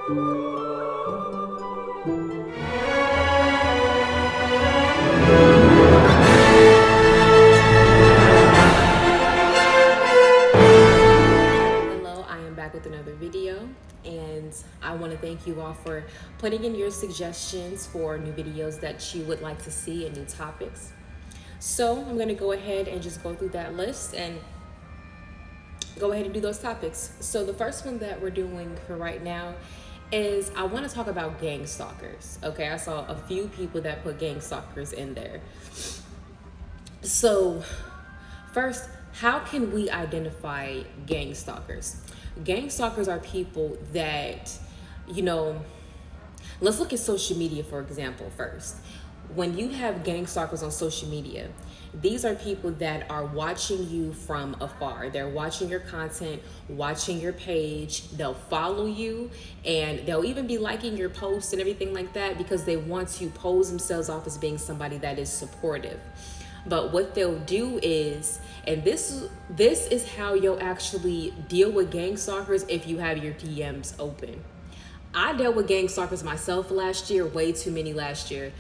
Hello, I am back with another video, and I want to thank you all for putting in your suggestions for new videos that you would like to see and new topics. So I'm going to go ahead and just go through that list and go ahead and do those topics. So the first one that we're doing for right now is I want to talk about GangStalkers. Okay, I saw a few people that put GangStalkers in there. So first, how can we identify GangStalkers? GangStalkers are people that, let's look at social media, for example, first. When you have GangStalkers on social media, these are people that are watching you from afar. They're watching your content, watching your page. They'll follow you, and they'll even be liking your posts and everything like that because they want to pose themselves off as being somebody that is supportive. But what they'll do is, and this is how you'll actually deal with GangStalkers if you have your DMs open. I dealt with GangStalkers myself last year, way too many last year.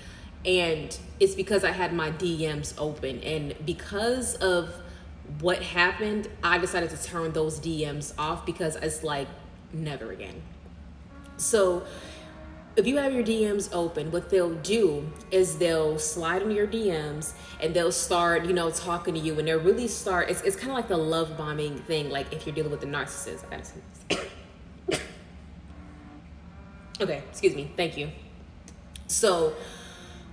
And it's because I had my DMs open. And because of what happened, I decided to turn those DMs off because it's like, never again. So if you have your DMs open, what they'll do is they'll slide into your DMs and they'll start, talking to you, and they'll really start, it's kind of like the love bombing thing, like if you're dealing with a narcissist. I gotta say this. Okay, excuse me, thank you. So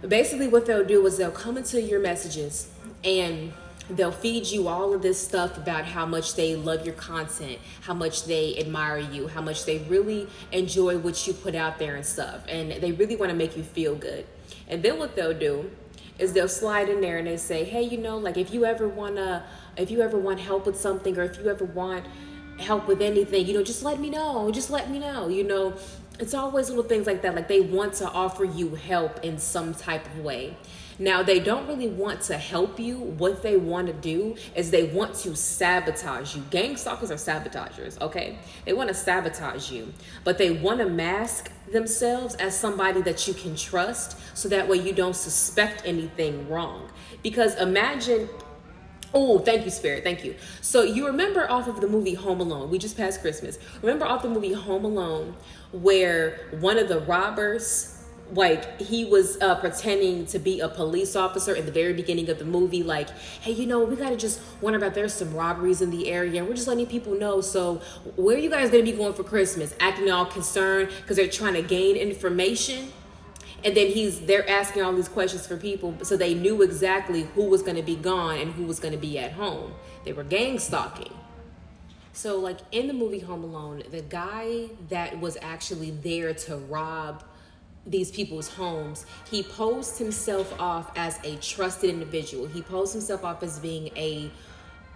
basically what they'll do is they'll come into your messages and they'll feed you all of this stuff about how much they love your content, how much they admire you, how much they really enjoy what you put out there and stuff. And they really want to make you feel good. And then what they'll do is they'll slide in there and they say, hey, like if you ever want help with something, or if you ever want help with anything, just let me know. It's always little things like that. Like they want to offer you help in some type of way. Now, they don't really want to help you. What they want to do is they want to sabotage you. GangStalkers are sabotagers, okay? They want to sabotage you, but they want to mask themselves as somebody that you can trust so that way you don't suspect anything wrong. Because imagine, oh, thank you, Spirit. Thank you. So you remember off of the movie Home Alone, we just passed Christmas. Remember off the movie Home Alone where one of the robbers, like he was pretending to be a police officer in the very beginning of the movie, like, hey, we gotta just wonder about, there's some robberies in the area. We're just letting people know. So where are you guys gonna be going for Christmas? Acting all concerned because they're trying to gain information. And then they're asking all these questions for people, so they knew exactly who was going to be gone and who was going to be at home. They were gang stalking. So like in the movie Home Alone, the guy that was actually there to rob these people's homes, he posed himself off as a trusted individual. He posed himself off as being a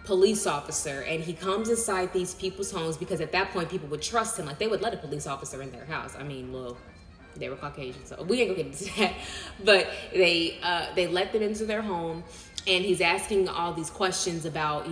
police officer, and he comes inside these people's homes because at that point people would trust him. Like they would let a police officer in their house. I mean, well, they were Caucasian, so we ain't gonna get into that. But they let them into their home, and he's asking all these questions about,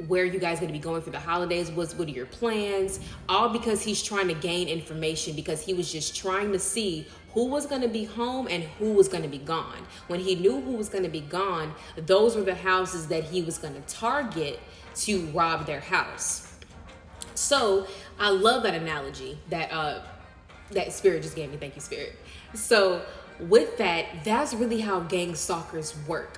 where you guys going to be going for the holidays? What are your plans? All because he's trying to gain information, because he was just trying to see who was going to be home and who was going to be gone. When he knew who was going to be gone, those were the houses that he was going to target to rob their house. So I love that analogy that Spirit just gave me. Thank you, Spirit. So with that, that's really how gang stalkers work.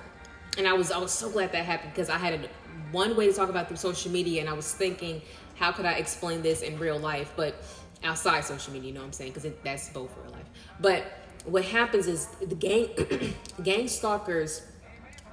And I was so glad that happened, because I had one way to talk about through social media, and I was thinking, how could I explain this in real life, but outside social media, what I'm saying? Because that's both real life. But what happens is the gang stalkers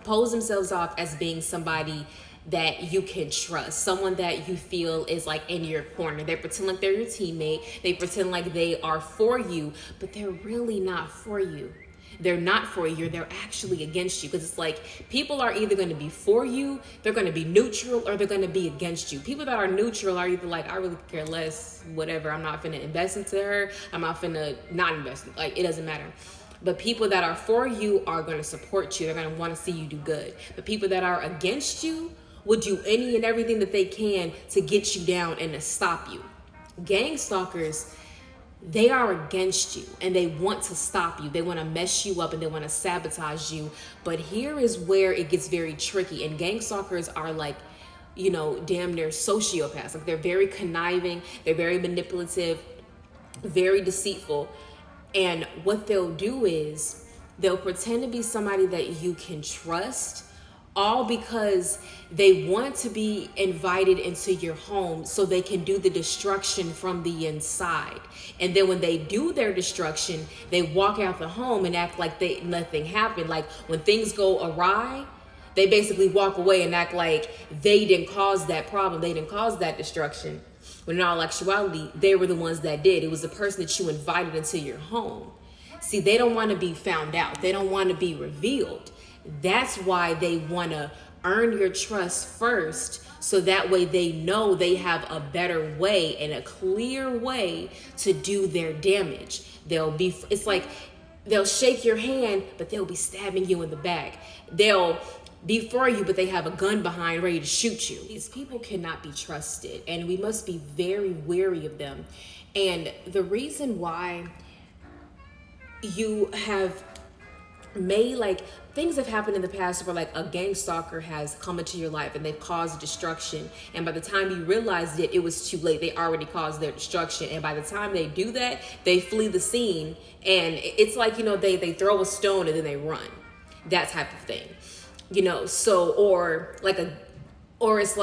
pose themselves off as being somebody that you can trust, someone that you feel is like in your corner. They pretend like they're your teammate. They pretend like they are for you, but they're really not for you. They're not for you. They're actually against you, because it's like people are either going to be for you, they're going to be neutral, or they're going to be against you. People that are neutral are either like, I really care less, whatever. I'm not finna invest into her. I'm not finna not invest. Like, it doesn't matter. But people that are for you are going to support you. They're going to want to see you do good. The people that are against you will do any and everything that they can to get you down and to stop you. Gang stalkers, they are against you and they want to stop you. They want to mess you up and they want to sabotage you. But here is where it gets very tricky. And gang stalkers are like, you know, damn near sociopaths. Like, they're very conniving, they're very manipulative, very deceitful. And what they'll do is they'll pretend to be somebody that you can trust, all because they want to be invited into your home so they can do the destruction from the inside. And then when they do their destruction, they walk out the home and act like nothing happened. Like, when things go awry, they basically walk away and act like they didn't cause that problem, they didn't cause that destruction. When in all actuality, they were the ones that did. It was the person that you invited into your home. See, they don't want to be found out. They don't want to be revealed. That's why they want to earn your trust first, so that way they know they have a better way and a clear way to do their damage. It's like they'll shake your hand, but they'll be stabbing you in the back. They'll be for you, but they have a gun behind ready to shoot you. These people cannot be trusted, and we must be very wary of them. And the reason why you have made, like, things have happened in the past where, like, a gang stalker has come into your life and they've caused destruction, and by the time you realized it was too late. They already caused their destruction, and by the time they do that, they flee the scene. And it's like, you know, they throw a stone and then they run, that type of thing, you know. So or it's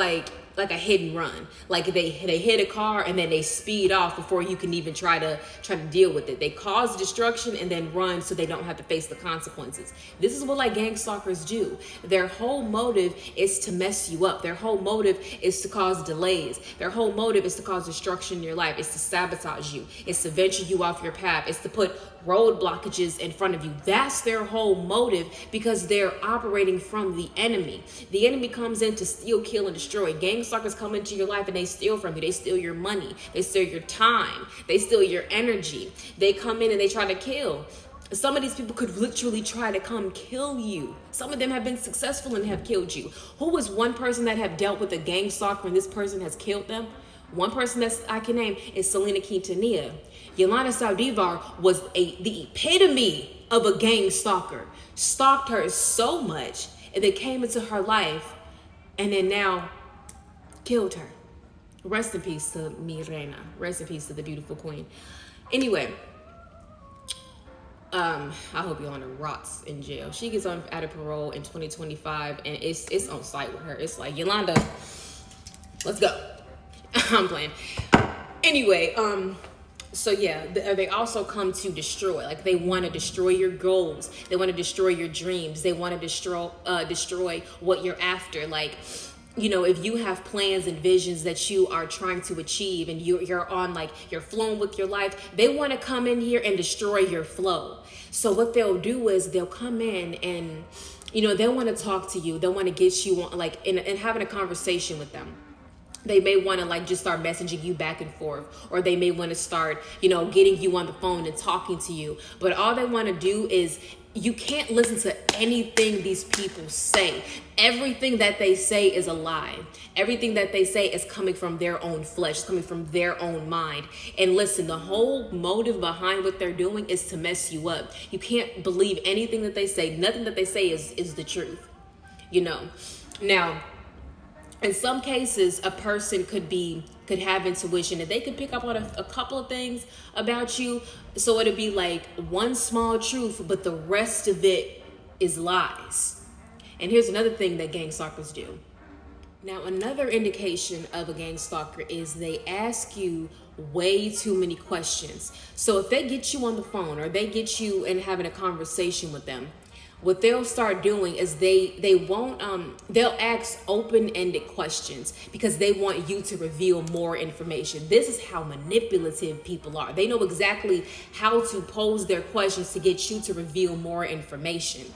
like a hit and run. Like, they hit a car and then they speed off before you can even try to deal with it. They cause destruction and then run so they don't have to face the consequences. This is what, like, gang stalkers do. Their whole motive is to mess you up. Their whole motive is to cause delays. Their whole motive is to cause destruction in your life. It's to sabotage you. It's to venture you off your path. It's to put road blockages in front of you. That's their whole motive, because they're operating from the enemy. The enemy comes in to steal, kill, and destroy. Gang stalkers come into your life and they steal from you. They steal your money. They steal your time. They steal your energy. They come in and they try to kill. Some of these people could literally try to come kill you. Some of them have been successful and have killed you. Who is one person that have dealt with a gang stalker and this person has killed them? One person that I can name is Selena Quintanilla. Yolanda Saldivar was the epitome of a gang stalker. Stalked her so much, and they came into her life and then now killed her. Rest in peace to mi reina. Rest in peace to the beautiful queen. Anyway, I hope Yolanda rots in jail. She gets out of parole in 2025, and it's on site with her. It's like, Yolanda, let's go. I'm playing. Anyway, so yeah, they also come to destroy. Like, they want to destroy your goals. They want to destroy your dreams. They want to destroy what you're after. Like, you know, if you have plans and visions that you are trying to achieve, and you're on, like, you're flowing with your life, they want to come in here and destroy your flow. So what they'll do is they'll come in and, you know, they want to talk to you. They want to get you on, like, and having a conversation with them. They may want to, like, just start messaging you back and forth, or they may want to start, you know, getting you on the phone and talking to you. But all they want to do is, you can't listen to anything these people say. Everything that they say is a lie. Everything that they say is coming from their own flesh, coming from their own mind. And listen, the whole motive behind what they're doing is to mess you up. You can't believe anything that they say. Nothing that they say is the truth, you know. Now, in some cases, a person could have intuition, and they could pick up on a couple of things about you. So it'd be like one small truth, but the rest of it is lies. And here's another thing that gang stalkers do. Now, another indication of a gang stalker is they ask you way too many questions. So if they get you on the phone, or they get you and having a conversation with them, what they'll start doing is they'll ask open-ended questions, because they want you to reveal more information. This is how manipulative people are. They know exactly how to pose their questions to get you to reveal more information.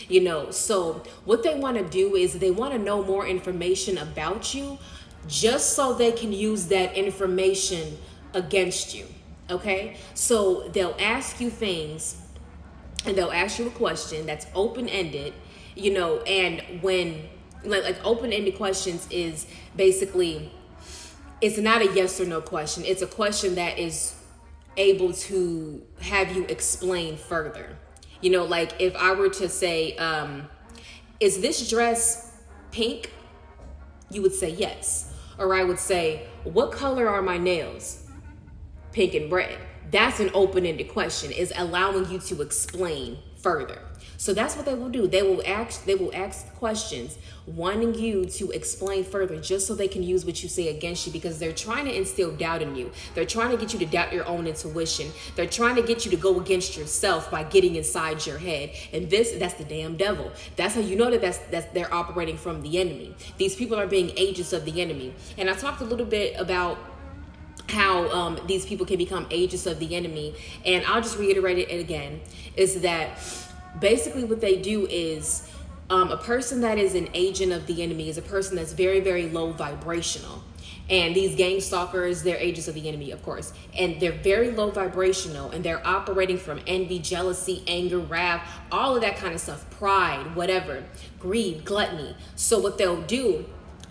You know, so what they want to do is they want to know more information about you, just so they can use that information against you. Okay, so they'll ask you things, and they'll ask you a question that's open-ended, you know. And when like open-ended questions is basically, it's not a yes or no question. It's a question that is able to have you explain further. You know, like if I were to say, is this dress pink? You would say yes. Or I would say, what color are my nails? Pink and red. That's an open-ended question, is allowing you to explain further. So that's what they will do. They will ask questions wanting you to explain further, just so they can use what you say against you, because they're trying to instill doubt in you. They're trying to get you to doubt your own intuition. They're trying to get you to go against yourself by getting inside your head. And that's the damn devil. That's how you know that they're operating from the enemy. These people are being agents of the enemy. And I talked a little bit about how these people can become agents of the enemy, and I'll just reiterate it again, is that basically what they do is a person that is an agent of the enemy is a person that's very, very low vibrational. And these gang stalkers, they're agents of the enemy, of course, and they're very low vibrational, and they're operating from envy, jealousy, anger, wrath, all of that kind of stuff, pride, whatever, greed, gluttony. So what they'll do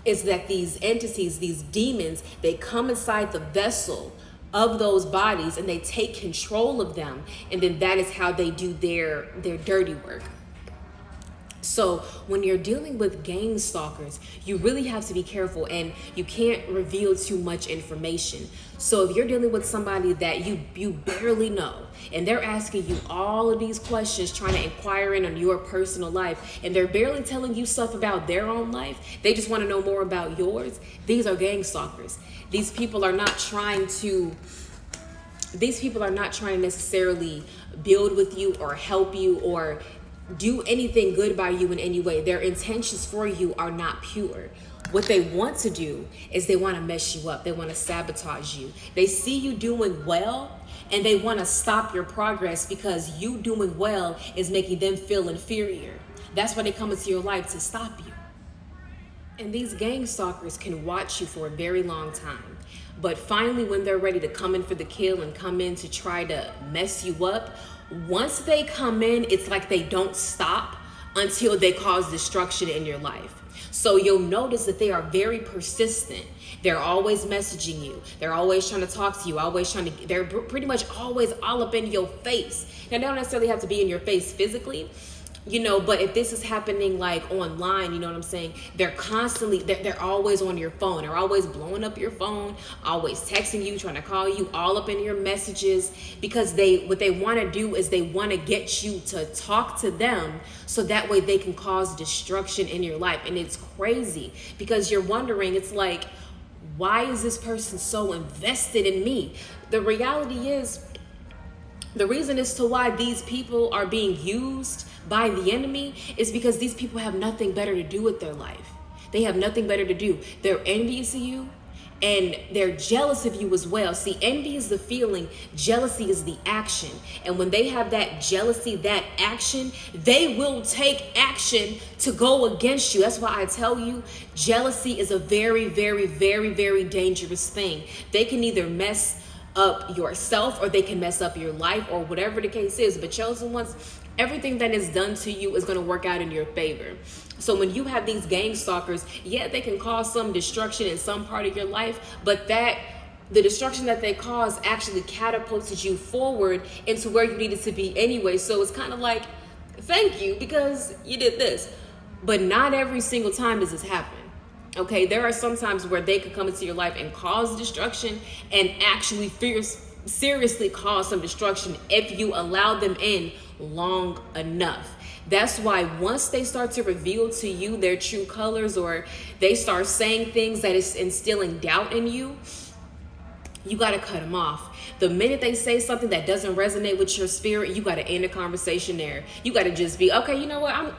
is that these entities, these demons, they come inside the vessel of those bodies and they take control of them. And then that is how they do their dirty work. So when you're dealing with gang stalkers, you really have to be careful, and you can't reveal too much information. So if you're dealing with somebody that you barely know, and they're asking you all of these questions, trying to inquire in on your personal life, and they're barely telling you stuff about their own life, they just want to know more about yours, these are gang stalkers. These people are not trying to necessarily build with you or help you or do anything good by you in any way. Their intentions for you are not pure. What they want to do is they want to mess you up. They want to sabotage you. They see you doing well, and they want to stop your progress because you doing well is making them feel inferior. That's why they come into your life, to stop you. And these gang stalkers can watch you for a very long time. But finally, when they're ready to come in for the kill and come in to try to mess you up, once they come in, it's like they don't stop until they cause destruction in your life. So you'll notice that they are very persistent. They're always messaging you. They're always trying to talk to you. They're pretty much always all up in your face. Now, they don't necessarily have to be in your face physically, you know, but if this is happening like online, you know what I'm saying? They're always on your phone. They're always blowing up your phone, always texting you, trying to call you, all up in your messages, because what they want to do is they want to get you to talk to them so that way they can cause destruction in your life. And it's crazy because you're wondering, it's like, why is this person so invested in me? The reality is, the reason as to why these people are being used by the enemy is because these people have nothing better to do with their life. They have nothing better to do. They're envious of you, and they're jealous of you as well. See, envy is the feeling, jealousy is the action. And when they have that jealousy, that action, they will take action to go against you. That's why I tell you, jealousy is a very, very, very, very dangerous thing. They can either mess up yourself, or they can mess up your life, or whatever the case is. But chosen ones, everything that is done to you is going to work out in your favor. So when you have these gang stalkers, yeah, they can cause some destruction in some part of your life, but the destruction that they cause actually catapulted you forward into where you needed to be anyway. So it's kind of like, thank you, because you did this. But not every single time does this happen. Okay, there are some times where they could come into your life and cause destruction, and actually seriously cause some destruction if you allow them in long enough. That's why once they start to reveal to you their true colors, or they start saying things that is instilling doubt in you, you got to cut them off. The minute they say something that doesn't resonate with your spirit, you got to end the conversation there. You got to just be, okay, you know what,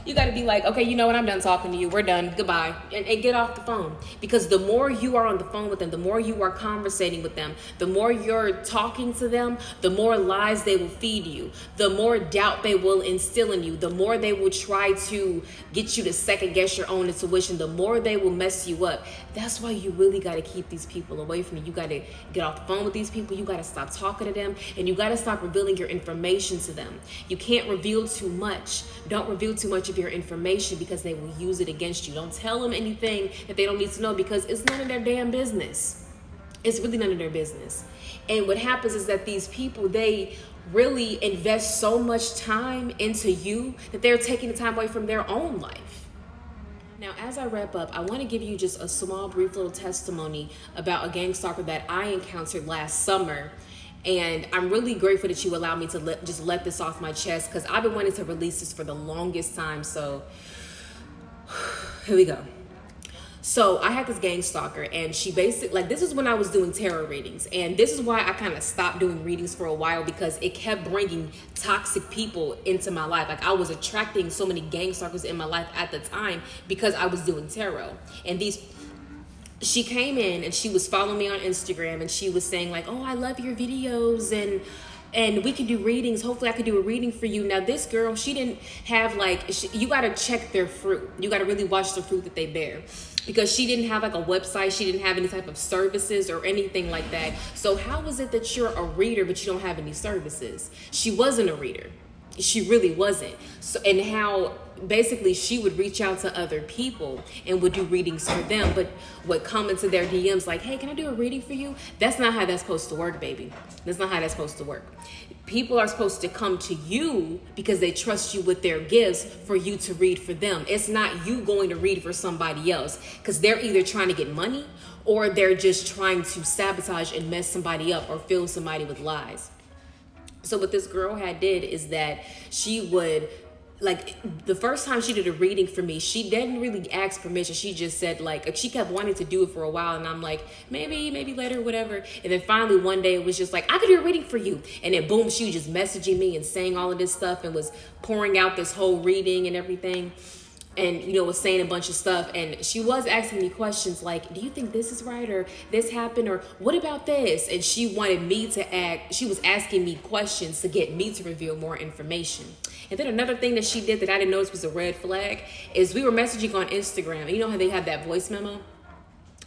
you got to be like, okay, you know what, I'm done talking to you. We're done. Goodbye. And get off the phone. Because the more you are on the phone with them, the more you are conversating with them, the more you're talking to them, the more lies they will feed you, the more doubt they will instill in you, the more they will try to get you to second guess your own intuition, the more they will mess you up. That's why you really got to keep these people away from you. You got to get off the phone with these people. You got to stop talking to them, and you got to stop revealing your information to them. You can't reveal too much. Don't reveal too much of your information, because they will use it against you. Don't tell them anything that they don't need to know, because it's none of their damn business. It's really none of their business. And what happens is that these people, they really invest so much time into you that they're taking the time away from their own life. Now, as I wrap up, I want to give you just a small, brief little testimony about a gang stalker that I encountered last summer. And I'm really grateful that you allowed me to let this off my chest, because I've been wanting to release this for the longest time. So here we go. So I had this gang stalker, and she basically, like, this is when I was doing tarot readings, and this is why I kind of stopped doing readings for a while, because it kept bringing toxic people into my life. Like, I was attracting so many gang stalkers in my life at the time because I was doing tarot. And she came in and she was following me on Instagram, and she was saying like, oh, I love your videos, and we can do readings. Hopefully I could do a reading for you. Now, this girl, she didn't have you got to check their fruit. You got to really watch the fruit that they bear, because she didn't have like a website. She didn't have any type of services or anything like that. So how is it that you're a reader, but you don't have any services? She wasn't a reader. She really wasn't. So, and how basically she would reach out to other people and would do readings for them, but would come into their DMs like, hey, can I do a reading for you? That's not how that's supposed to work, baby. That's not how that's supposed to work. People are supposed to come to you because they trust you with their gifts for you to read for them. It's not you going to read for somebody else, because they're either trying to get money or they're just trying to sabotage and mess somebody up or fill somebody with lies. So what this girl did is that she would, like, the first time she did a reading for me, she didn't really ask permission. She just said, like, she kept wanting to do it for a while, and I'm like, maybe later, whatever. And then finally one day it was just like, I could do a reading for you. And then boom, she was just messaging me and saying all of this stuff and was pouring out this whole reading and everything. And, was saying a bunch of stuff. And she was asking me questions like, do you think this is right? Or this happened? Or what about this? And she wanted me to she was asking me questions to get me to reveal more information. And then another thing that she did that I didn't notice was a red flag is we were messaging on Instagram. And you know how they have that voice memo?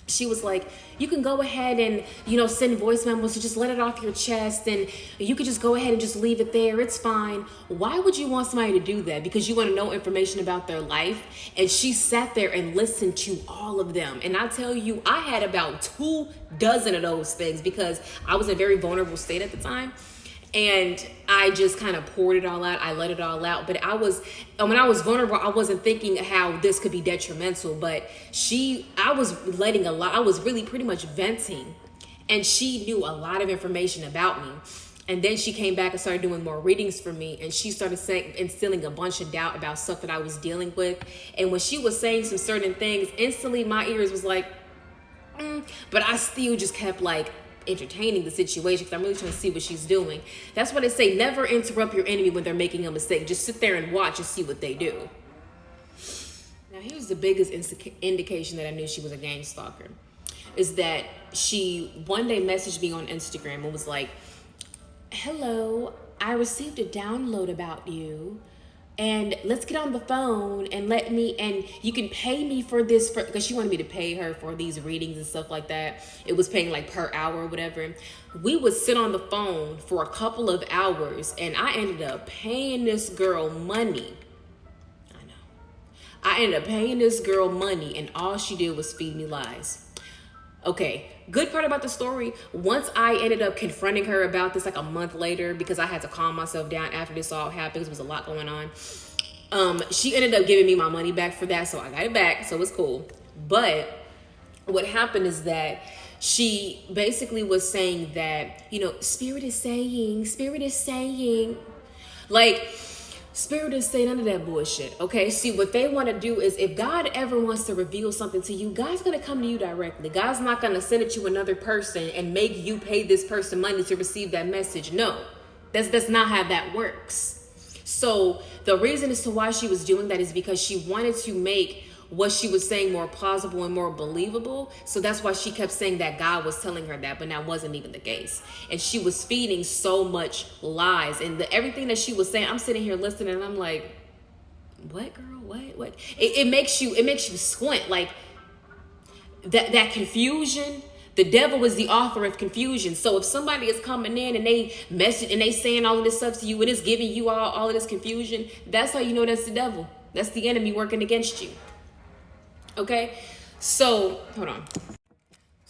She was like, you can go ahead and, send voice memos, so just let it off your chest, and you could just go ahead and just leave it there. It's fine. Why would you want somebody to do that? Because you want to know information about their life. And she sat there and listened to all of them. And I tell you, I had about 24 of those things because I was in a very vulnerable state at the time. And I just kind of poured it all out. I let it all out. But when I was vulnerable, I wasn't thinking how this could be detrimental. But I was really pretty much venting. And she knew a lot of information about me. And then she came back and started doing more readings for me. And she started instilling a bunch of doubt about stuff that I was dealing with. And when she was saying some certain things, instantly my ears was like, but I still just kept entertaining the situation because I'm really trying to see what she's doing. That's why they say never interrupt your enemy when they're making a mistake. Just sit there and watch and see what they do. Now, here's the biggest indication that I knew she was a gang stalker is that she one day messaged me on Instagram and was like, hello, I received a download about you, and let's get on the phone and you can pay me for this, because she wanted me to pay her for these readings and stuff like that. It was paying per hour or whatever. We would sit on the phone for a couple of hours, and I ended up paying this girl money. I ended up paying this girl money, and all she did was feed me lies. Okay, good part about the story, once I ended up confronting her about this a month later, because I had to calm myself down after this all happened because there was a lot going on. She ended up giving me my money back for that, so I got it back, so it's cool. But what happened is that she basically was saying that, Spirit is saying, Spirit is saying none of that bullshit, okay? See, what they want to do is, if God ever wants to reveal something to you, God's going to come to you directly. God's not going to send it to another person and make you pay this person money to receive that message. No, that's not how that works. So the reason as to why she was doing that is because she wanted to make what she was saying more plausible and more believable. So that's why she kept saying that God was telling her that, but that wasn't even the case. And she was feeding so much lies, and everything that she was saying, I'm sitting here listening and I'm like, what, girl, what? It makes you squint, like that confusion. The devil is the author of confusion. So if somebody is coming in and they message and they saying all of this stuff to you and it's giving you all of this confusion, that's how you know that's the devil. That's the enemy working against you. Okay, so hold on.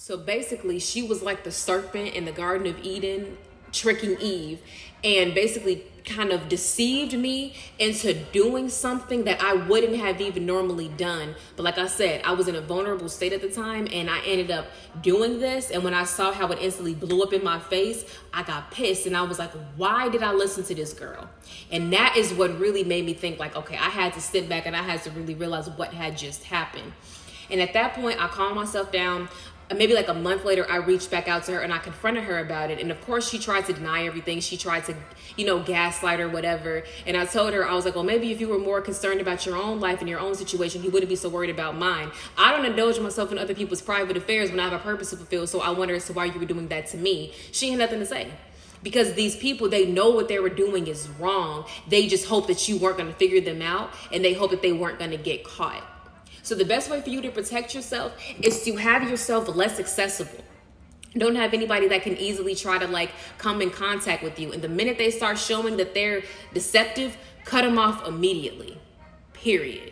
So basically, she was like the serpent in the Garden of Eden, tricking Eve, and basically kind of deceived me into doing something that I wouldn't have even normally done. But like I said, I was in a vulnerable state at the time, and I ended up doing this. And when I saw how it instantly blew up in my face, I got pissed, and I was like, why did I listen to this girl? And that is what really made me think like, okay, I had to sit back and I had to really realize what had just happened. And at that point, I calmed myself down. Maybe like a month later, I reached back out to her and I confronted her about it. And of course, she tried to deny everything. She tried to, gaslight or whatever. And I told her, I was like, well, maybe if you were more concerned about your own life and your own situation, you wouldn't be so worried about mine. I don't indulge myself in other people's private affairs when I have a purpose to fulfill. So I wonder as to why you were doing that to me. She had nothing to say. Because these people, they know what they were doing is wrong. They just hope that you weren't going to figure them out. And they hope that they weren't going to get caught. So the best way for you to protect yourself is to have yourself less accessible. Don't have anybody that can easily try to come in contact with you. And the minute they start showing that they're deceptive, cut them off immediately. Period.